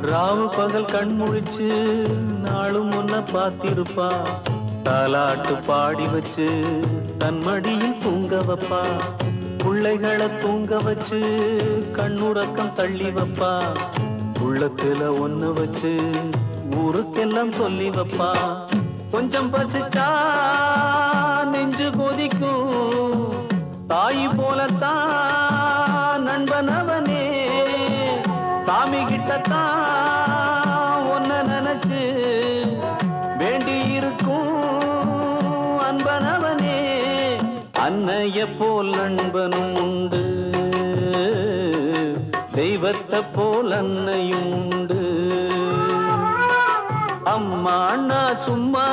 ராவு பகல் கண் முழிச்சு நாளும் முன்ன பார்த்திருப்பா. தாலாட்டு பாடி வச்சு தன் மடியில் தூங்க வைப்பா. பிள்ளைகளை தூங்க வச்சு கண்ணுறக்கம் தள்ளி வைப்பா. உள்ளத்துல ஒண்ணு வச்சு ஊருக்கெல்லாம் சொல்லி வைப்பா. கொஞ்சம் பசிச்சா நெஞ்சு கொதிக்கும், தாய் போலத்தான் நண்பனவனே. சாமி கிட்டத்தான் ஒன்ன நினைச்சு வேண்டி இருக்கும் அன்பனவனே. அன்னைய போல் நண்பனும் உண்டு, தெய்வத்தை போல் அன்னையும் உண்டு. அம்மா அண்ணா சும்மா